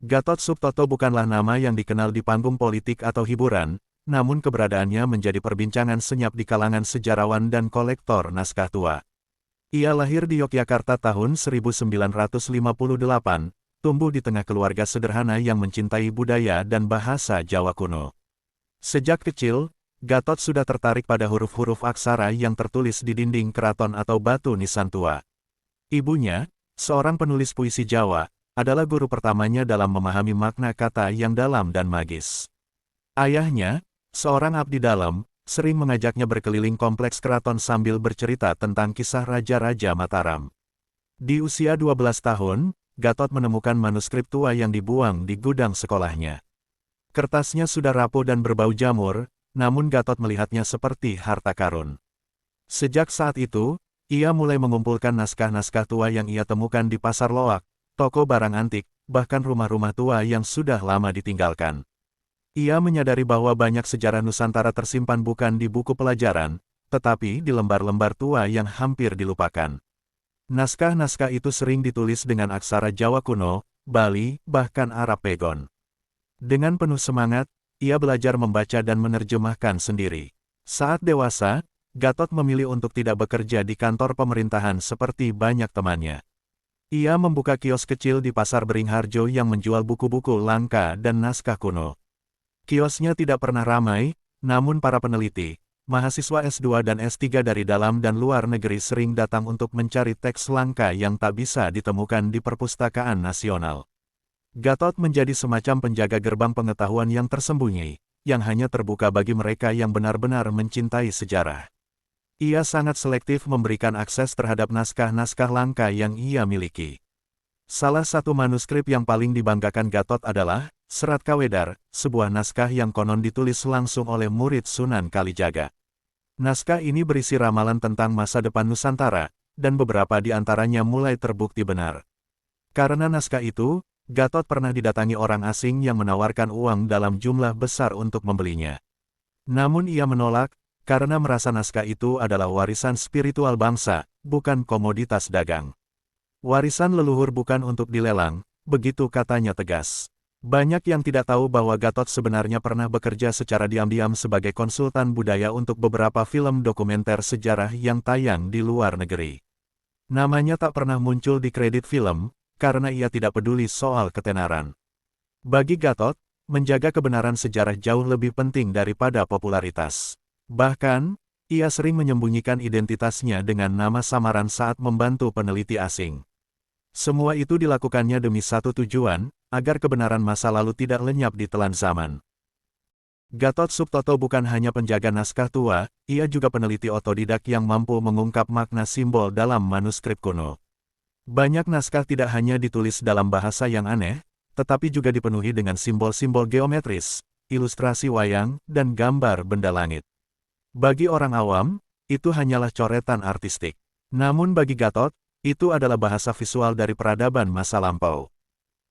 Gatot Subroto bukanlah nama yang dikenal di panggung politik atau hiburan, namun keberadaannya menjadi perbincangan senyap di kalangan sejarawan dan kolektor naskah tua. Ia lahir di Yogyakarta tahun 1958, tumbuh di tengah keluarga sederhana yang mencintai budaya dan bahasa Jawa kuno. Sejak kecil, Gatot sudah tertarik pada huruf-huruf aksara yang tertulis di dinding keraton atau batu nisan tua. Ibunya, seorang penulis puisi Jawa, adalah guru pertamanya dalam memahami makna kata yang dalam dan magis. Ayahnya, seorang abdi dalam, sering mengajaknya berkeliling kompleks keraton sambil bercerita tentang kisah Raja-Raja Mataram. Di usia 12 tahun, Gatot menemukan manuskrip tua yang dibuang di gudang sekolahnya. Kertasnya sudah rapuh dan berbau jamur, namun Gatot melihatnya seperti harta karun. Sejak saat itu, ia mulai mengumpulkan naskah-naskah tua yang ia temukan di pasar loak, toko barang antik, bahkan rumah-rumah tua yang sudah lama ditinggalkan. Ia menyadari bahwa banyak sejarah Nusantara tersimpan bukan di buku pelajaran, tetapi di lembar-lembar tua yang hampir dilupakan. Naskah-naskah itu sering ditulis dengan aksara Jawa kuno, Bali, bahkan Arab Pegon. Dengan penuh semangat, ia belajar membaca dan menerjemahkan sendiri. Saat dewasa, Gatot memilih untuk tidak bekerja di kantor pemerintahan seperti banyak temannya. Ia membuka kios kecil di Pasar Beringharjo yang menjual buku-buku langka dan naskah kuno. Kiosnya tidak pernah ramai, namun para peneliti, mahasiswa S2 dan S3 dari dalam dan luar negeri sering datang untuk mencari teks langka yang tak bisa ditemukan di perpustakaan nasional. Gatot menjadi semacam penjaga gerbang pengetahuan yang tersembunyi, yang hanya terbuka bagi mereka yang benar-benar mencintai sejarah. Ia sangat selektif memberikan akses terhadap naskah-naskah langka yang ia miliki. Salah satu manuskrip yang paling dibanggakan Gatot adalah Serat Kawedar, sebuah naskah yang konon ditulis langsung oleh murid Sunan Kalijaga. Naskah ini berisi ramalan tentang masa depan Nusantara, dan beberapa di antaranya mulai terbukti benar. Karena naskah itu, Gatot pernah didatangi orang asing yang menawarkan uang dalam jumlah besar untuk membelinya. Namun ia menolak, karena merasa naskah itu adalah warisan spiritual bangsa, bukan komoditas dagang. Warisan leluhur bukan untuk dilelang, begitu katanya tegas. Banyak yang tidak tahu bahwa Gatot sebenarnya pernah bekerja secara diam-diam sebagai konsultan budaya untuk beberapa film dokumenter sejarah yang tayang di luar negeri. Namanya tak pernah muncul di kredit film, karena ia tidak peduli soal ketenaran. Bagi Gatot, menjaga kebenaran sejarah jauh lebih penting daripada popularitas. Bahkan, ia sering menyembunyikan identitasnya dengan nama samaran saat membantu peneliti asing. Semua itu dilakukannya demi satu tujuan, agar kebenaran masa lalu tidak lenyap di telan zaman. Gatot Subroto bukan hanya penjaga naskah tua, ia juga peneliti otodidak yang mampu mengungkap makna simbol dalam manuskrip kuno. Banyak naskah tidak hanya ditulis dalam bahasa yang aneh, tetapi juga dipenuhi dengan simbol-simbol geometris, ilustrasi wayang, dan gambar benda langit. Bagi orang awam, itu hanyalah coretan artistik. Namun bagi Gatot, itu adalah bahasa visual dari peradaban masa lampau.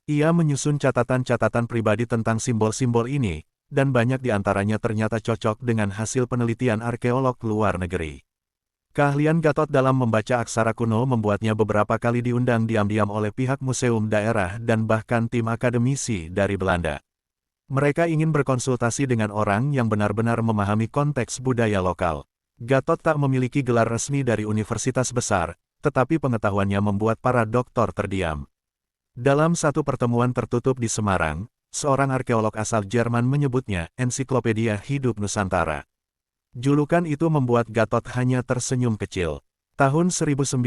Ia menyusun catatan-catatan pribadi tentang simbol-simbol ini, dan banyak di antaranya ternyata cocok dengan hasil penelitian arkeolog luar negeri. Keahlian Gatot dalam membaca aksara kuno membuatnya beberapa kali diundang diam-diam oleh pihak museum daerah dan bahkan tim akademisi dari Belanda. Mereka ingin berkonsultasi dengan orang yang benar-benar memahami konteks budaya lokal. Gatot tak memiliki gelar resmi dari universitas besar, tetapi pengetahuannya membuat para doktor terdiam. Dalam satu pertemuan tertutup di Semarang, seorang arkeolog asal Jerman menyebutnya Ensiklopedia Hidup Nusantara. Julukan itu membuat Gatot hanya tersenyum kecil. Tahun 1997,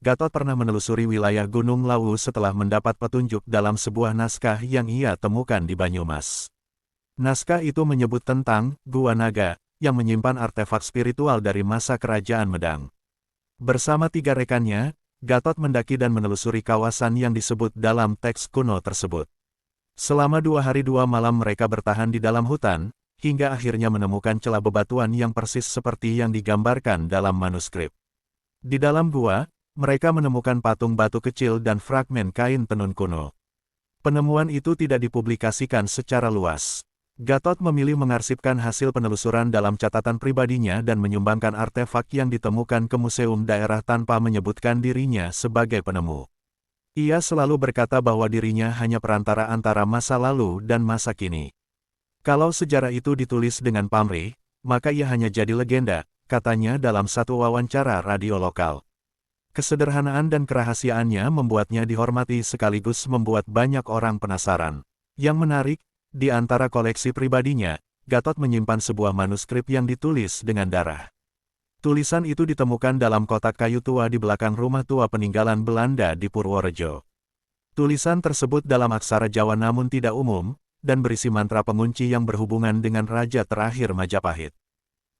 Gatot pernah menelusuri wilayah Gunung Lawu setelah mendapat petunjuk dalam sebuah naskah yang ia temukan di Banyumas. Naskah itu menyebut tentang Gua Naga, yang menyimpan artefak spiritual dari masa Kerajaan Medang. Bersama 3 rekannya, Gatot mendaki dan menelusuri kawasan yang disebut dalam teks kuno tersebut. Selama 2 hari 2 malam mereka bertahan di dalam hutan, hingga akhirnya menemukan celah bebatuan yang persis seperti yang digambarkan dalam manuskrip. Di dalam gua, mereka menemukan patung batu kecil dan fragmen kain tenun kuno. Penemuan itu tidak dipublikasikan secara luas. Gatot memilih mengarsipkan hasil penelusuran dalam catatan pribadinya dan menyumbangkan artefak yang ditemukan ke museum daerah tanpa menyebutkan dirinya sebagai penemu. Ia selalu berkata bahwa dirinya hanya perantara antara masa lalu dan masa kini. Kalau sejarah itu ditulis dengan pamrih, maka ia hanya jadi legenda, katanya dalam satu wawancara radio lokal. Kesederhanaan dan kerahasiaannya membuatnya dihormati sekaligus membuat banyak orang penasaran. Yang menarik, di antara koleksi pribadinya, Gatot menyimpan sebuah manuskrip yang ditulis dengan darah. Tulisan itu ditemukan dalam kotak kayu tua di belakang rumah tua peninggalan Belanda di Purworejo. Tulisan tersebut dalam aksara Jawa namun tidak umum, dan berisi mantra pengunci yang berhubungan dengan raja terakhir Majapahit.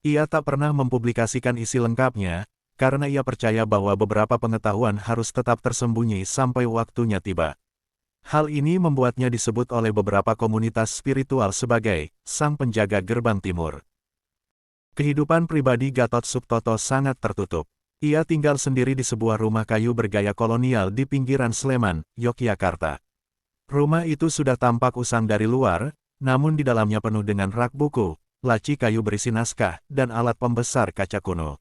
Ia tak pernah mempublikasikan isi lengkapnya, karena ia percaya bahwa beberapa pengetahuan harus tetap tersembunyi sampai waktunya tiba. Hal ini membuatnya disebut oleh beberapa komunitas spiritual sebagai Sang Penjaga Gerbang Timur. Kehidupan pribadi Gatot Subtoto sangat tertutup. Ia tinggal sendiri di sebuah rumah kayu bergaya kolonial di pinggiran Sleman, Yogyakarta. Rumah itu sudah tampak usang dari luar, namun di dalamnya penuh dengan rak buku, laci kayu berisi naskah, dan alat pembesar kaca kuno.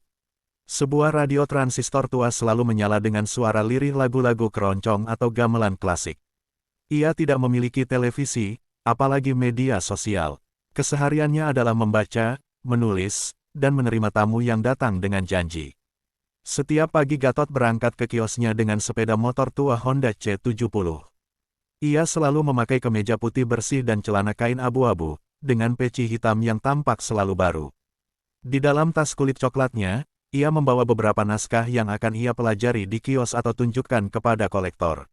Sebuah radio transistor tua selalu menyala dengan suara lirih lagu-lagu keroncong atau gamelan klasik. Ia tidak memiliki televisi, apalagi media sosial. Kesehariannya adalah membaca, menulis, dan menerima tamu yang datang dengan janji. Setiap pagi Gatot berangkat ke kiosnya dengan sepeda motor tua Honda C70. Ia selalu memakai kemeja putih bersih dan celana kain abu-abu, dengan peci hitam yang tampak selalu baru. Di dalam tas kulit coklatnya, ia membawa beberapa naskah yang akan ia pelajari di kios atau tunjukkan kepada kolektor.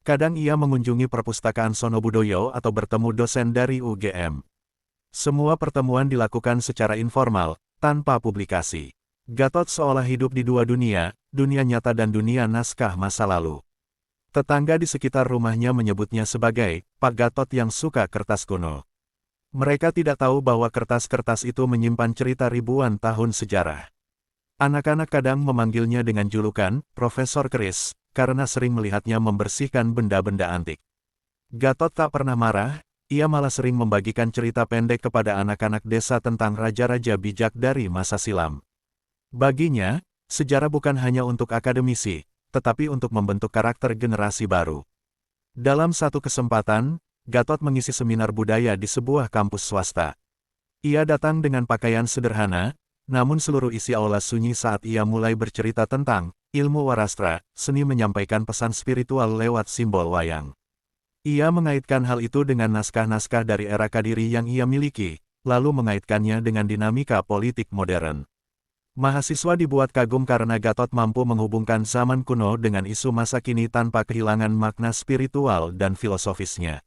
Kadang ia mengunjungi perpustakaan Sonobudoyo atau bertemu dosen dari UGM. Semua pertemuan dilakukan secara informal, tanpa publikasi. Gatot seolah hidup di dua dunia, dunia nyata dan dunia naskah masa lalu. Tetangga di sekitar rumahnya menyebutnya sebagai Pak Gatot yang suka kertas kuno. Mereka tidak tahu bahwa kertas-kertas itu menyimpan cerita ribuan tahun sejarah. Anak-anak kadang memanggilnya dengan julukan Profesor Keris, karena sering melihatnya membersihkan benda-benda antik. Gatot tak pernah marah, ia malah sering membagikan cerita pendek kepada anak-anak desa tentang raja-raja bijak dari masa silam. Baginya, sejarah bukan hanya untuk akademisi, tetapi untuk membentuk karakter generasi baru. Dalam satu kesempatan, Gatot mengisi seminar budaya di sebuah kampus swasta. Ia datang dengan pakaian sederhana, namun seluruh isi aula sunyi saat ia mulai bercerita tentang ilmu warastra, seni menyampaikan pesan spiritual lewat simbol wayang. Ia mengaitkan hal itu dengan naskah-naskah dari era Kadiri yang ia miliki, lalu mengaitkannya dengan dinamika politik modern. Mahasiswa dibuat kagum karena Gatot mampu menghubungkan zaman kuno dengan isu masa kini tanpa kehilangan makna spiritual dan filosofisnya.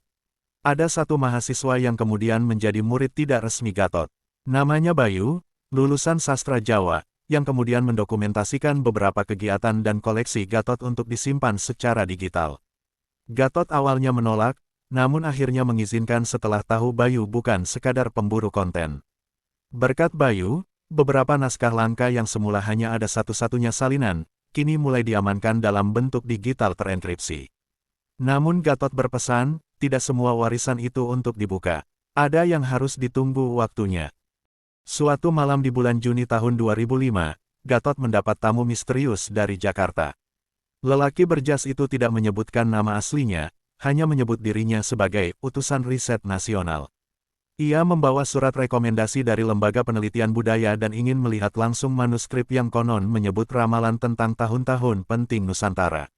Ada satu mahasiswa yang kemudian menjadi murid tidak resmi Gatot. Namanya Bayu, lulusan sastra Jawa, yang kemudian mendokumentasikan beberapa kegiatan dan koleksi Gatot untuk disimpan secara digital. Gatot awalnya menolak, namun akhirnya mengizinkan setelah tahu Bayu bukan sekadar pemburu konten. Berkat Bayu, beberapa naskah langka yang semula hanya ada satu-satunya salinan, kini mulai diamankan dalam bentuk digital terenkripsi. Namun Gatot berpesan, tidak semua warisan itu untuk dibuka. Ada yang harus ditunggu waktunya. Suatu malam di bulan Juni tahun 2005, Gatot mendapat tamu misterius dari Jakarta. Lelaki berjas itu tidak menyebutkan nama aslinya, hanya menyebut dirinya sebagai utusan riset nasional. Ia membawa surat rekomendasi dari Lembaga Penelitian Budaya dan ingin melihat langsung manuskrip yang konon menyebut ramalan tentang tahun-tahun penting Nusantara.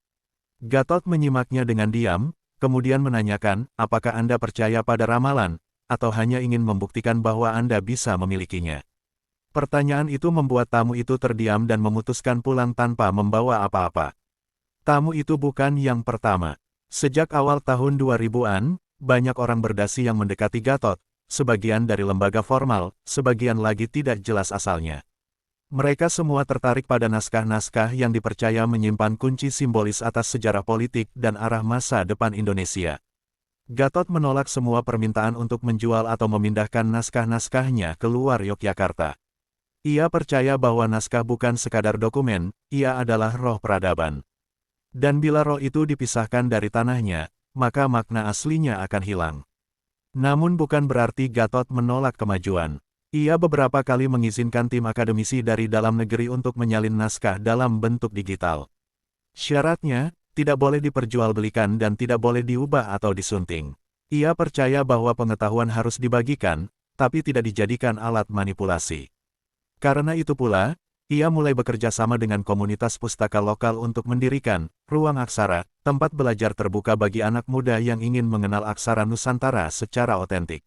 Gatot menyimaknya dengan diam, kemudian menanyakan, apakah Anda percaya pada ramalan, atau hanya ingin membuktikan bahwa Anda bisa memilikinya. Pertanyaan itu membuat tamu itu terdiam dan memutuskan pulang tanpa membawa apa-apa. Tamu itu bukan yang pertama. Sejak awal tahun 2000-an, banyak orang berdasi yang mendekati Gatot, sebagian dari lembaga formal, sebagian lagi tidak jelas asalnya. Mereka semua tertarik pada naskah-naskah yang dipercaya menyimpan kunci simbolis atas sejarah politik dan arah masa depan Indonesia. Gatot menolak semua permintaan untuk menjual atau memindahkan naskah-naskahnya ke luar Yogyakarta. Ia percaya bahwa naskah bukan sekadar dokumen, ia adalah roh peradaban. Dan bila roh itu dipisahkan dari tanahnya, maka makna aslinya akan hilang. Namun bukan berarti Gatot menolak kemajuan. Ia beberapa kali mengizinkan tim akademisi dari dalam negeri untuk menyalin naskah dalam bentuk digital. Syaratnya, tidak boleh diperjualbelikan dan tidak boleh diubah atau disunting. Ia percaya bahwa pengetahuan harus dibagikan, tapi tidak dijadikan alat manipulasi. Karena itu pula, ia mulai bekerja sama dengan komunitas pustaka lokal untuk mendirikan Ruang Aksara, tempat belajar terbuka bagi anak muda yang ingin mengenal aksara Nusantara secara otentik.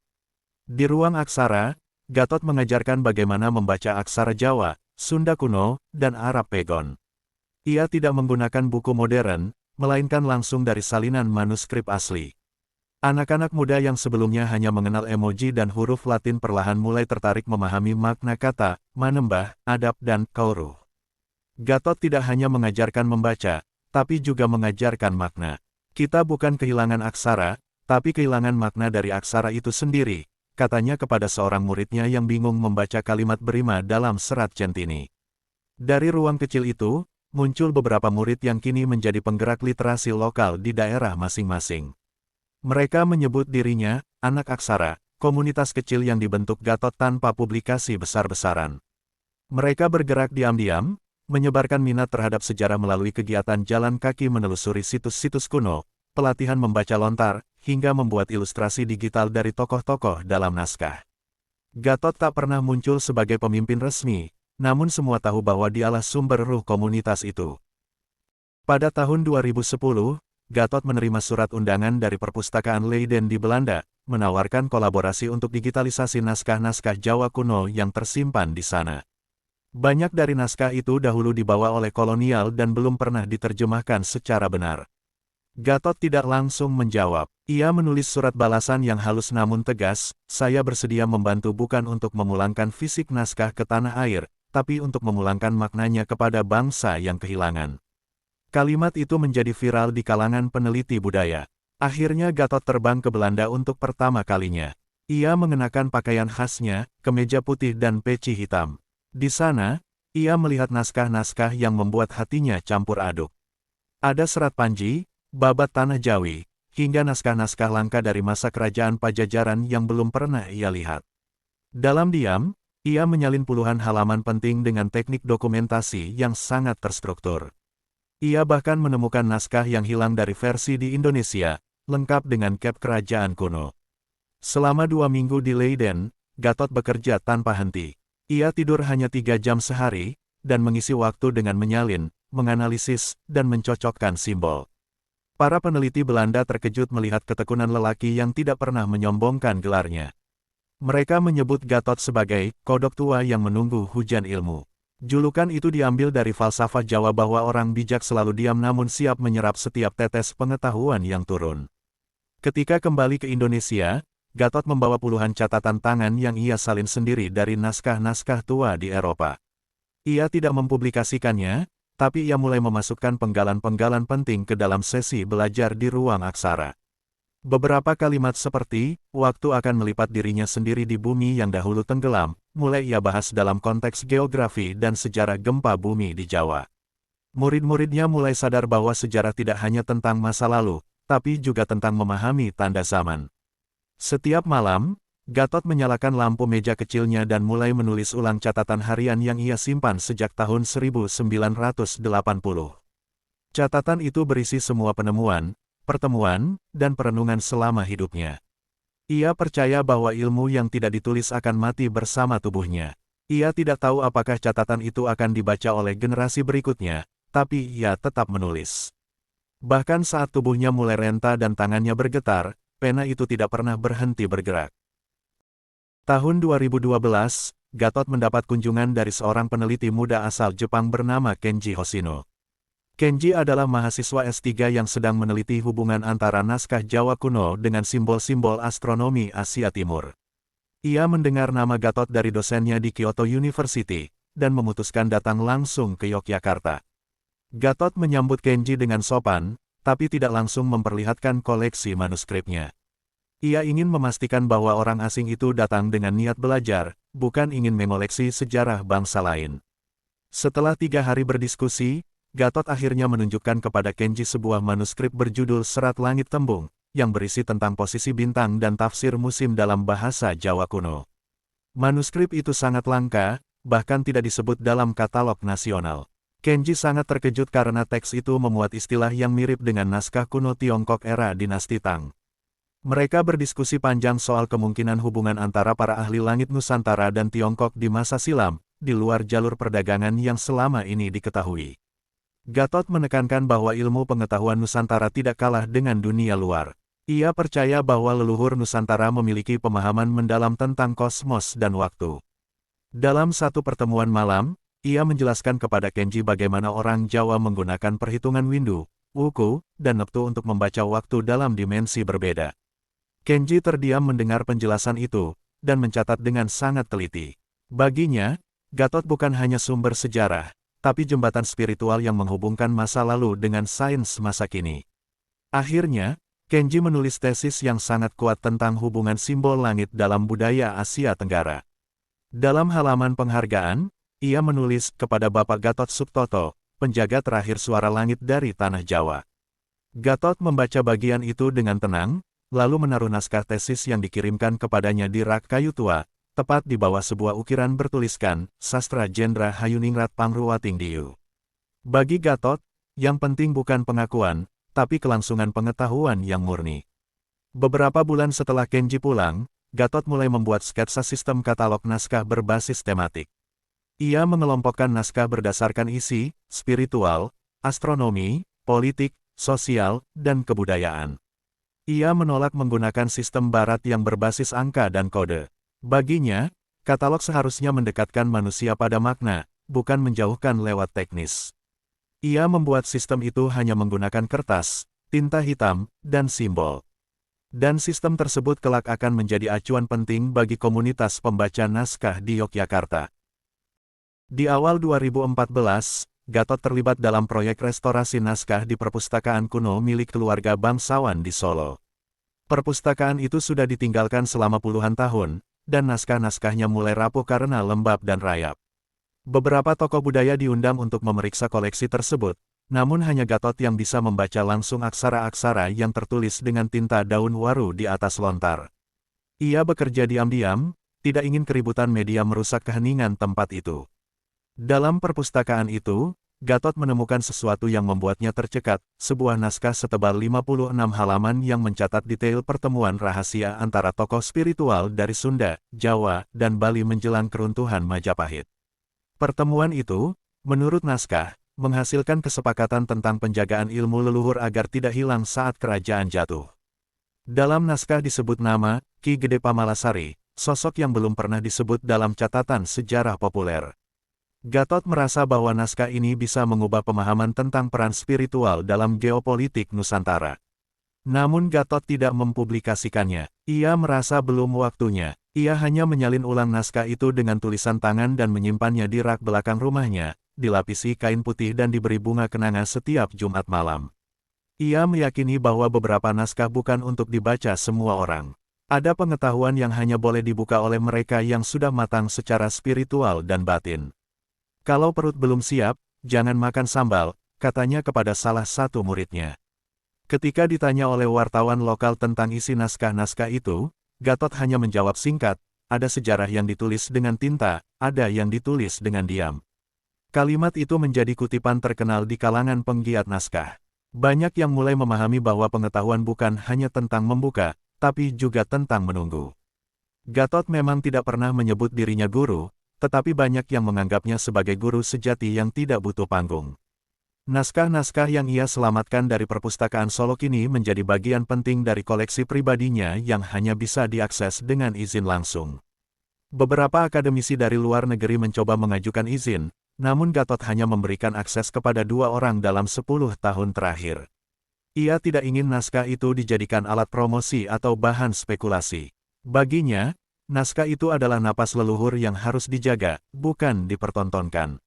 Di Ruang Aksara, Gatot mengajarkan bagaimana membaca aksara Jawa, Sunda kuno, dan Arab Pegon. Ia tidak menggunakan buku modern, melainkan langsung dari salinan manuskrip asli. Anak-anak muda yang sebelumnya hanya mengenal emoji dan huruf Latin perlahan mulai tertarik memahami makna kata, manembah, adab dan kauruh. Gatot tidak hanya mengajarkan membaca, tapi juga mengajarkan makna. Kita bukan kehilangan aksara, tapi kehilangan makna dari aksara itu sendiri, katanya kepada seorang muridnya yang bingung membaca kalimat berima dalam serat centini. Dari ruang kecil itu, muncul beberapa murid yang kini menjadi penggerak literasi lokal di daerah masing-masing. Mereka menyebut dirinya, anak aksara, komunitas kecil yang dibentuk Gatot tanpa publikasi besar-besaran. Mereka bergerak diam-diam, menyebarkan minat terhadap sejarah melalui kegiatan jalan kaki menelusuri situs-situs kuno, pelatihan membaca lontar, hingga membuat ilustrasi digital dari tokoh-tokoh dalam naskah. Gatot tak pernah muncul sebagai pemimpin resmi, namun semua tahu bahwa dialah sumber ruh komunitas itu. Pada tahun 2010, Gatot menerima surat undangan dari Perpustakaan Leiden di Belanda, menawarkan kolaborasi untuk digitalisasi naskah-naskah Jawa kuno yang tersimpan di sana. Banyak dari naskah itu dahulu dibawa oleh kolonial dan belum pernah diterjemahkan secara benar. Gatot tidak langsung menjawab. Ia menulis surat balasan yang halus namun tegas, "Saya bersedia membantu bukan untuk memulangkan fisik naskah ke tanah air, tapi untuk memulangkan maknanya kepada bangsa yang kehilangan." Kalimat itu menjadi viral di kalangan peneliti budaya. Akhirnya Gatot terbang ke Belanda untuk pertama kalinya. Ia mengenakan pakaian khasnya, kemeja putih dan peci hitam. Di sana, ia melihat naskah-naskah yang membuat hatinya campur aduk. Ada serat Panji, babat Tanah Jawi, hingga naskah-naskah langka dari masa kerajaan Pajajaran yang belum pernah ia lihat. Dalam diam, ia menyalin puluhan halaman penting dengan teknik dokumentasi yang sangat terstruktur. Ia bahkan menemukan naskah yang hilang dari versi di Indonesia, lengkap dengan cap kerajaan kuno. Selama 2 minggu di Leiden, Gatot bekerja tanpa henti. Ia tidur hanya 3 jam sehari, dan mengisi waktu dengan menyalin, menganalisis, dan mencocokkan simbol. Para peneliti Belanda terkejut melihat ketekunan lelaki yang tidak pernah menyombongkan gelarnya. Mereka menyebut Gatot sebagai kodok tua yang menunggu hujan ilmu. Julukan itu diambil dari falsafah Jawa bahwa orang bijak selalu diam namun siap menyerap setiap tetes pengetahuan yang turun. Ketika kembali ke Indonesia, Gatot membawa puluhan catatan tangan yang ia salin sendiri dari naskah-naskah tua di Eropa. Ia tidak mempublikasikannya, tapi ia mulai memasukkan penggalan-penggalan penting ke dalam sesi belajar di ruang aksara. Beberapa kalimat seperti, waktu akan melipat dirinya sendiri di bumi yang dahulu tenggelam, mulai ia bahas dalam konteks geografi dan sejarah gempa bumi di Jawa. Murid-muridnya mulai sadar bahwa sejarah tidak hanya tentang masa lalu, tapi juga tentang memahami tanda zaman. Setiap malam, Gatot menyalakan lampu meja kecilnya dan mulai menulis ulang catatan harian yang ia simpan sejak tahun 1980. Catatan itu berisi semua penemuan, pertemuan, dan perenungan selama hidupnya. Ia percaya bahwa ilmu yang tidak ditulis akan mati bersama tubuhnya. Ia tidak tahu apakah catatan itu akan dibaca oleh generasi berikutnya, tapi ia tetap menulis. Bahkan saat tubuhnya mulai renta dan tangannya bergetar, pena itu tidak pernah berhenti bergerak. Tahun 2012, Gatot mendapat kunjungan dari seorang peneliti muda asal Jepang bernama Kenji Hoshino. Kenji adalah mahasiswa S3 yang sedang meneliti hubungan antara naskah Jawa kuno dengan simbol-simbol astronomi Asia Timur. Ia mendengar nama Gatot dari dosennya di Kyoto University, dan memutuskan datang langsung ke Yogyakarta. Gatot menyambut Kenji dengan sopan, tapi tidak langsung memperlihatkan koleksi manuskripnya. Ia ingin memastikan bahwa orang asing itu datang dengan niat belajar, bukan ingin mengoleksi sejarah bangsa lain. Setelah 3 hari berdiskusi, Gatot akhirnya menunjukkan kepada Kenji sebuah manuskrip berjudul Serat Langit Tembung, yang berisi tentang posisi bintang dan tafsir musim dalam bahasa Jawa kuno. Manuskrip itu sangat langka, bahkan tidak disebut dalam katalog nasional. Kenji sangat terkejut karena teks itu memuat istilah yang mirip dengan naskah kuno Tiongkok era dinasti Tang. Mereka berdiskusi panjang soal kemungkinan hubungan antara para ahli langit Nusantara dan Tiongkok di masa silam, di luar jalur perdagangan yang selama ini diketahui. Gatot menekankan bahwa ilmu pengetahuan Nusantara tidak kalah dengan dunia luar. Ia percaya bahwa leluhur Nusantara memiliki pemahaman mendalam tentang kosmos dan waktu. Dalam satu pertemuan malam, ia menjelaskan kepada Kenji bagaimana orang Jawa menggunakan perhitungan Windu, Wuku, dan Neptu untuk membaca waktu dalam dimensi berbeda. Kenji terdiam mendengar penjelasan itu, dan mencatat dengan sangat teliti. Baginya, Gatot bukan hanya sumber sejarah, tapi jembatan spiritual yang menghubungkan masa lalu dengan sains masa kini. Akhirnya, Kenji menulis tesis yang sangat kuat tentang hubungan simbol langit dalam budaya Asia Tenggara. Dalam halaman penghargaan, ia menulis kepada Bapak Gatot Subtoto, penjaga terakhir suara langit dari Tanah Jawa. Gatot membaca bagian itu dengan tenang, lalu menaruh naskah tesis yang dikirimkan kepadanya di rak kayu tua, tepat di bawah sebuah ukiran bertuliskan, Sastra Jendra Hayuningrat Pangruwating Diu. Bagi Gatot, yang penting bukan pengakuan, tapi kelangsungan pengetahuan yang murni. Beberapa bulan setelah Kenji pulang, Gatot mulai membuat sketsa sistem katalog naskah berbasis tematik. Ia mengelompokkan naskah berdasarkan isi, spiritual, astronomi, politik, sosial, dan kebudayaan. Ia menolak menggunakan sistem barat yang berbasis angka dan kode. Baginya, katalog seharusnya mendekatkan manusia pada makna, bukan menjauhkan lewat teknis. Ia membuat sistem itu hanya menggunakan kertas, tinta hitam, dan simbol. Dan sistem tersebut kelak akan menjadi acuan penting bagi komunitas pembaca naskah di Yogyakarta. Di awal 2014, Gatot terlibat dalam proyek restorasi naskah di perpustakaan kuno milik keluarga bangsawan di Solo. Perpustakaan itu sudah ditinggalkan selama puluhan tahun, dan naskah-naskahnya mulai rapuh karena lembab dan rayap. Beberapa tokoh budaya diundang untuk memeriksa koleksi tersebut, namun hanya Gatot yang bisa membaca langsung aksara-aksara yang tertulis dengan tinta daun waru di atas lontar. Ia bekerja diam-diam, tidak ingin keributan media merusak keheningan tempat itu. Dalam perpustakaan itu, Gatot menemukan sesuatu yang membuatnya tercekat, sebuah naskah setebal 56 halaman yang mencatat detail pertemuan rahasia antara tokoh spiritual dari Sunda, Jawa, dan Bali menjelang keruntuhan Majapahit. Pertemuan itu, menurut naskah, menghasilkan kesepakatan tentang penjagaan ilmu leluhur agar tidak hilang saat kerajaan jatuh. Dalam naskah disebut nama, Ki Gede Pamalasari, sosok yang belum pernah disebut dalam catatan sejarah populer. Gatot merasa bahwa naskah ini bisa mengubah pemahaman tentang peran spiritual dalam geopolitik Nusantara. Namun Gatot tidak mempublikasikannya. Ia merasa belum waktunya. Ia hanya menyalin ulang naskah itu dengan tulisan tangan dan menyimpannya di rak belakang rumahnya, dilapisi kain putih dan diberi bunga kenanga setiap Jumat malam. Ia meyakini bahwa beberapa naskah bukan untuk dibaca semua orang. Ada pengetahuan yang hanya boleh dibuka oleh mereka yang sudah matang secara spiritual dan batin. Kalau perut belum siap, jangan makan sambal, katanya kepada salah satu muridnya. Ketika ditanya oleh wartawan lokal tentang isi naskah-naskah itu, Gatot hanya menjawab singkat, ada sejarah yang ditulis dengan tinta, ada yang ditulis dengan diam. Kalimat itu menjadi kutipan terkenal di kalangan penggiat naskah. Banyak yang mulai memahami bahwa pengetahuan bukan hanya tentang membuka, tapi juga tentang menunggu. Gatot memang tidak pernah menyebut dirinya guru, tetapi banyak yang menganggapnya sebagai guru sejati yang tidak butuh panggung. Naskah-naskah yang ia selamatkan dari perpustakaan Solo kini menjadi bagian penting dari koleksi pribadinya yang hanya bisa diakses dengan izin langsung. Beberapa akademisi dari luar negeri mencoba mengajukan izin, namun Gatot hanya memberikan akses kepada 2 orang dalam 10 tahun terakhir. Ia tidak ingin naskah itu dijadikan alat promosi atau bahan spekulasi. Baginya, naskah itu adalah napas leluhur yang harus dijaga, bukan dipertontonkan.